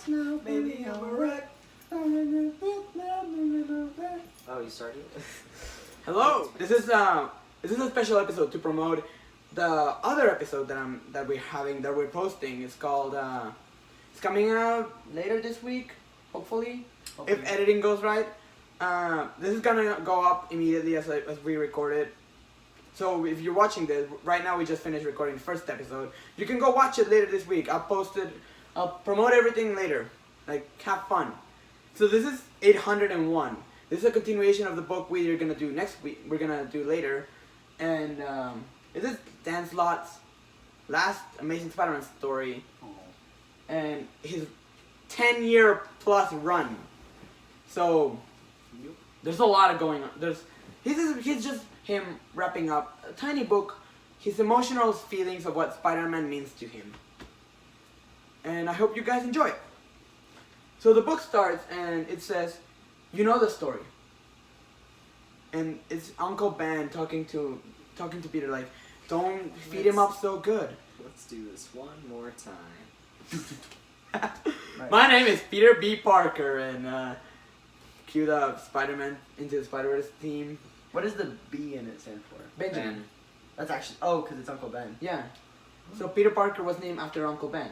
lights now, baby, I'm a wreck. Oh, you started? Hello. This is a special episode to promote the other episode that we're posting. It's called it's coming out later this week, hopefully, if editing goes right. This is gonna go up immediately as we record it. So if you're watching this right now, we just finished recording the first episode. You can go watch it later this week. I'll promote everything later. Like, have fun. So this is 801. This is a continuation of the book we're gonna do next week. We're gonna do later, and this is Dan Slott's last Amazing Spider-Man story, and his 10-year plus run. So there's a lot of going on. He's just him wrapping up a tiny book, his emotional feelings of what Spider-Man means to him. And I hope you guys enjoy it. So the book starts and it says, you know the story. And it's Uncle Ben talking to Peter like, don't feed him up so good. Let's do this one more time. My name is Peter B. Parker, and cue the Spider-Man Into the Spider-Verse theme. What does the B in it stand for? Benjamin. Ben. That's actually, because it's Uncle Ben. Yeah. So Peter Parker was named after Uncle Ben.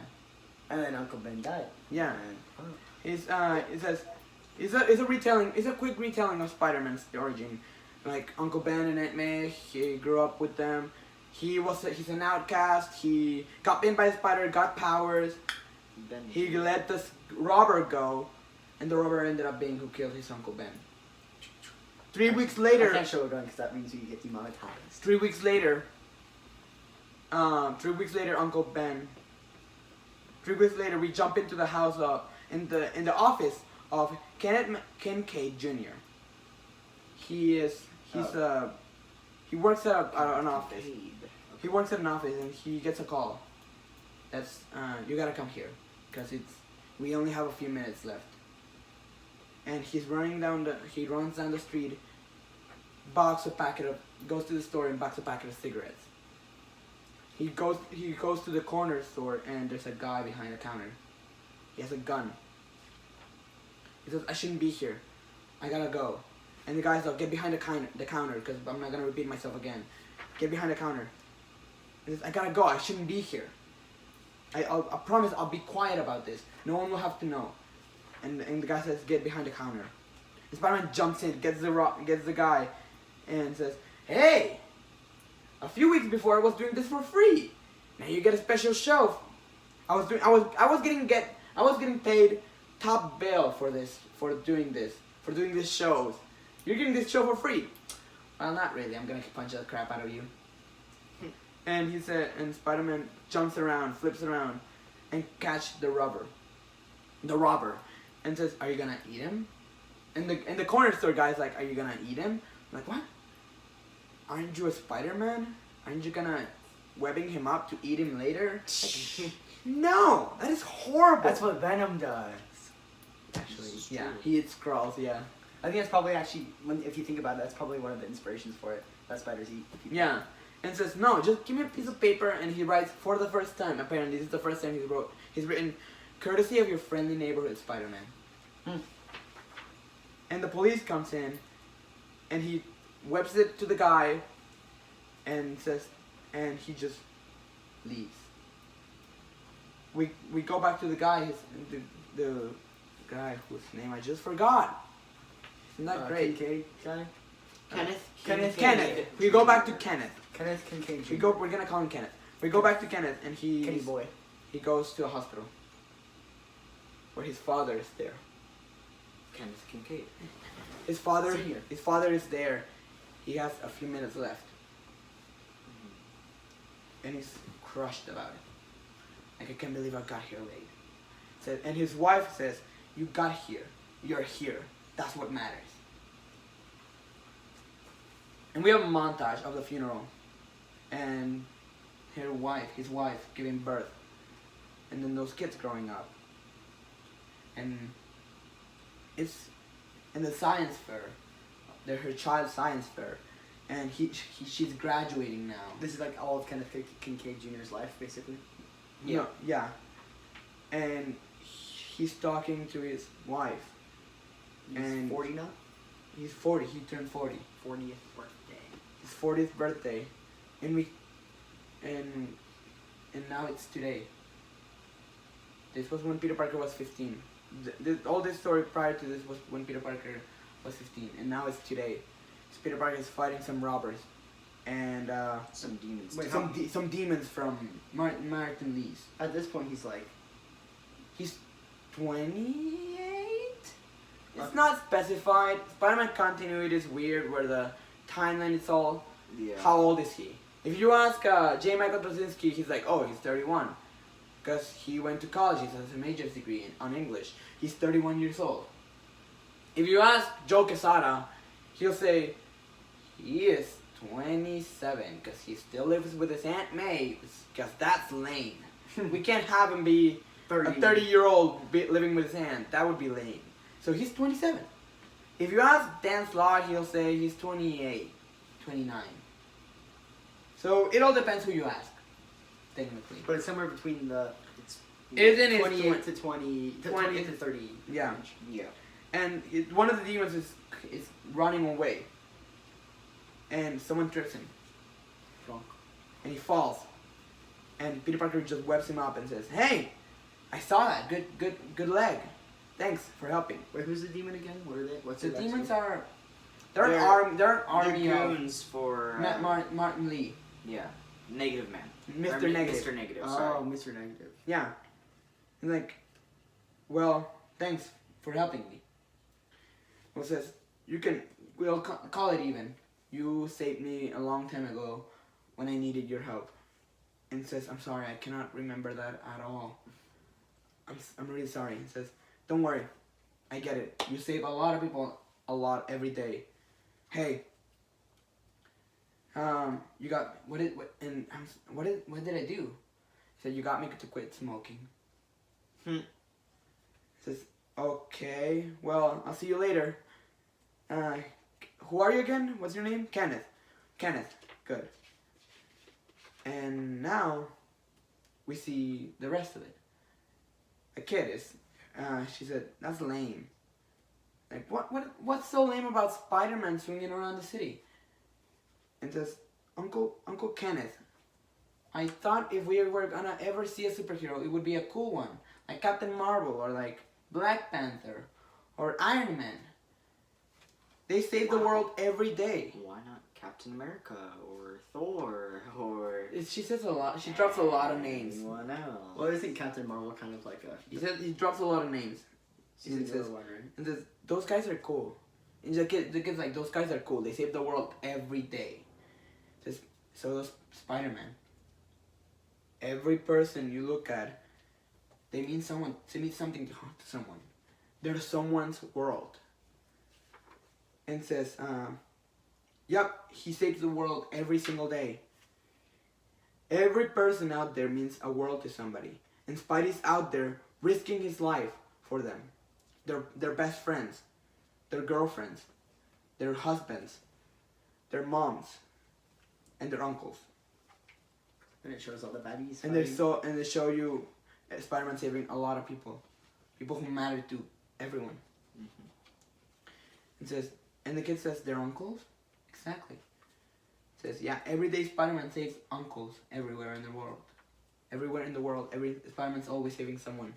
And then Uncle Ben died. Yeah. Oh. It says it's a retelling. It's a quick retelling of Spider-Man's origin. Like Uncle Ben and Aunt May, he grew up with them. He's an outcast. He got bitten by a spider, got powers. He let this robber go, and the robber ended up being who killed his Uncle Ben. 3 weeks later. I can't show it on because that means you get demonetized. 3 weeks later. 3 weeks later, Uncle Ben. 3 weeks later, we jump into the house in the office of Kenneth Kincaid Jr. He works at an office. He works at an office and he gets a call. That's you gotta come here, because we only have a few minutes left. And he runs down the street, goes to the store and buys a packet of cigarettes. He goes to the corner store and there's a guy behind the counter. He has a gun. He says, I shouldn't be here. I gotta go. And the guy's like, get behind the counter, because I'm not gonna repeat myself again. Get behind the counter. He says, I gotta go. I shouldn't be here. I promise I'll be quiet about this. No one will have to know. And the guy says, get behind the counter. And Spider-Man jumps in, gets the guy, and says, hey! A few weeks before I was doing this for free. Now you get a special show. I was getting paid top bill for doing these shows. You're getting this show for free. Well, not really. I'm gonna punch the crap out of you. And he said, and Spider-Man jumps around, flips around, and catch the robber, and says, "Are you gonna eat him?" And the corner store guy's like, "Are you gonna eat him?" I'm like, what? Aren't you a Spider-Man? Aren't you gonna webbing him up to eat him later? Like, no, that is horrible. That's what Venom does. Actually, yeah, he eats Skrulls. Yeah. I think that's probably if you think about it, that's probably one of the inspirations for it. That spiders eat people. Yeah, and says, no, just give me a piece of paper, and he writes for the first time. Apparently, this is the first time he's written, courtesy of your friendly neighborhood Spider-Man. And the police comes in, and he webs it to the guy, and he just leaves. We go back to the guy, the guy whose name I just forgot. Isn't that great? Kincaid guy? Kenneth. We go back to Kenneth. Kenneth Kincaid Jr. We're gonna call him Kenneth. We go back to Kenneth, and Kenny boy. He goes to a hospital where his father is there. Kenneth Kincaid. His father is there. He has a few minutes left, and he's crushed about it. Like, I can't believe I got here late. And his wife says, "You got here. You're here. That's what matters." And we have a montage of the funeral, and his wife giving birth, and then those kids growing up, and it's in the science fair. They're her child's science fair, and she's graduating now. This is like all of Kenneth Kincaid Jr.'s life, basically. Yeah. And he's talking to his wife. He's And 40 now? He's 40. He turned 40. 40th birthday. His 40th birthday, and we, and now it's today. This was when Peter Parker was 15. All this story prior to this was when Peter Parker was 15, and now it's today. So Peter Parker is fighting some robbers, and Some demons. Wait, some demons from Martin Lee's. At this point, he's like, He's 28? It's not specified. Spider-Man continuity is weird where the timeline is all... Yeah. How old is he? If you ask J. Michael Straczynski, he's like, oh, he's 31. Because he went to college, he has a major's degree on English. He's 31 years old. If you ask Joe Quesada, he'll say he is 27 because he still lives with his Aunt May because that's lame. We can't have him be a 30-year-old living with his aunt. That would be lame. So he's 27. If you ask Dan Slott, he'll say he's 28, 29. So it all depends who you ask, technically. but it's somewhere between the Isn't it 28 to 20, 20 to 30. Yeah. range. Yeah. And one of the demons is running away. And someone trips him. Drunk. And he falls. And Peter Parker just webs him up and says, "Hey, I saw that. Good leg. Thanks for helping." Wait, who's the demon again? What are they? What's The their demons backstory? are... They're an army They're of goons for Martin Lee. yeah, Negative Man. Mr. Or Negative. Mr. Negative. Oh, Sorry. Mr. Negative. Yeah. And like, well, thanks for helping me. Well, it says, we'll call it even. You saved me a long time ago when I needed your help. And it says, I'm sorry, I cannot remember that at all. I'm really sorry. It says, don't worry, I get it. You save a lot of people a lot every day. Hey, you got, what did I do? He said, you got me to quit smoking. It says, okay, well, I'll see you later. Who are you again? What's your name? Kenneth. Kenneth, good. And now, we see the rest of it. A kid is, she said, that's lame. Like, what's so lame about Spider-Man swinging around the city? And says, Uncle Kenneth, I thought if we were gonna ever see a superhero, it would be a cool one. Like Captain Marvel, or like Black Panther, or Iron Man. They save the world every day. Why not Captain America or Thor or? She says a lot. She drops a lot of names. Anyone else? Well, isn't Captain Marvel kind of like a... He drops a lot of names. She's And the says, other one, right? and says, those guys are cool. And the kid's like, those guys are cool. They save the world every day. Says, so does Spider-Man. Every person you look at, they mean something to someone. They're someone's world. And says, yep, he saves the world every single day. Every person out there means a world to somebody. And Spidey's out there risking his life for them. Their best friends, their girlfriends, their husbands, their moms, and their uncles. And it shows all the baddies. And they show you Spider-Man saving a lot of people who matter to everyone. It says, and the kid says, their uncles? Exactly. It says, yeah, every day Spider-Man saves uncles everywhere in the world. Everywhere in the world, Spider-Man's always saving someone.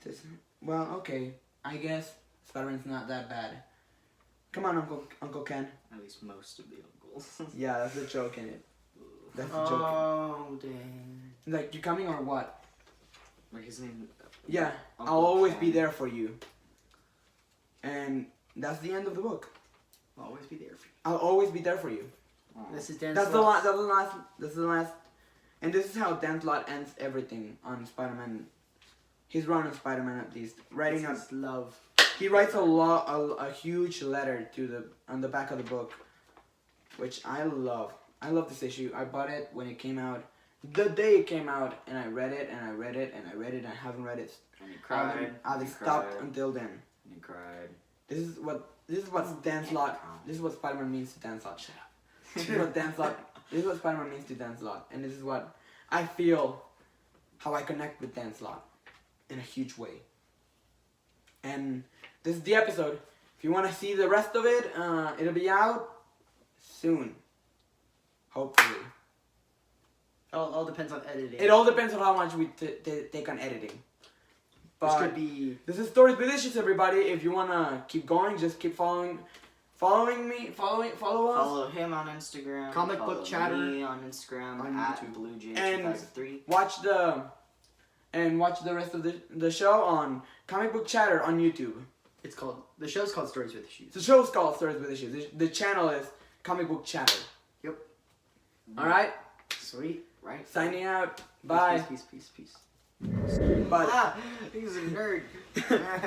It says, well, okay, I guess Spider-Man's not that bad. Come on, Uncle Ken. At least most of the uncles. Yeah, that's the joke in it. That's the joke. Oh, dang. Like, you coming or what? Like his name. Yeah, Uncle I'll always Ken. be there for you. And that's the end of the book. I'll always be there for you. I'll always be there for you. Aw. This is Dan That's the Slott's- last. That's the last. And this is how Dan Slott ends everything on Spider-Man. His run on Spider-Man, at least, writing This on. is love. He writes a huge letter on the back of the book, which I love. I love this issue. I bought it when it came out, the day it came out, and I read it and I read it and I read it and I haven't read it. And he cried. I haven't he stopped cried, until then. and he cried. This is what Dan Slott. This is what Spider-Man means to Dan Slott. Shut up. This is what Dan Slott. This is what Spider-Man means to Dan Slott, and this is what I feel. How I connect with Dan Slott, in a huge way. And this is the episode. If you want to see the rest of it, it'll be out soon. Hopefully. All depends on editing. It all depends on how much we take on editing. This But could be. this is Stories Delicious, everybody. If you want to keep going, just keep following me. Follow us. Follow him on Instagram. Comic follow Book Chatter me on Instagram on at YouTube. BlueJ253. Watch the rest of the show on Comic Book Chatter on YouTube. The show's called Stories with Issues. The show's called Stories with Issues. The channel is Comic Book Chatter. Yep. All right. Sweet. Right. Signing out. Bye. Peace. Bye. Ah, he's a nerd.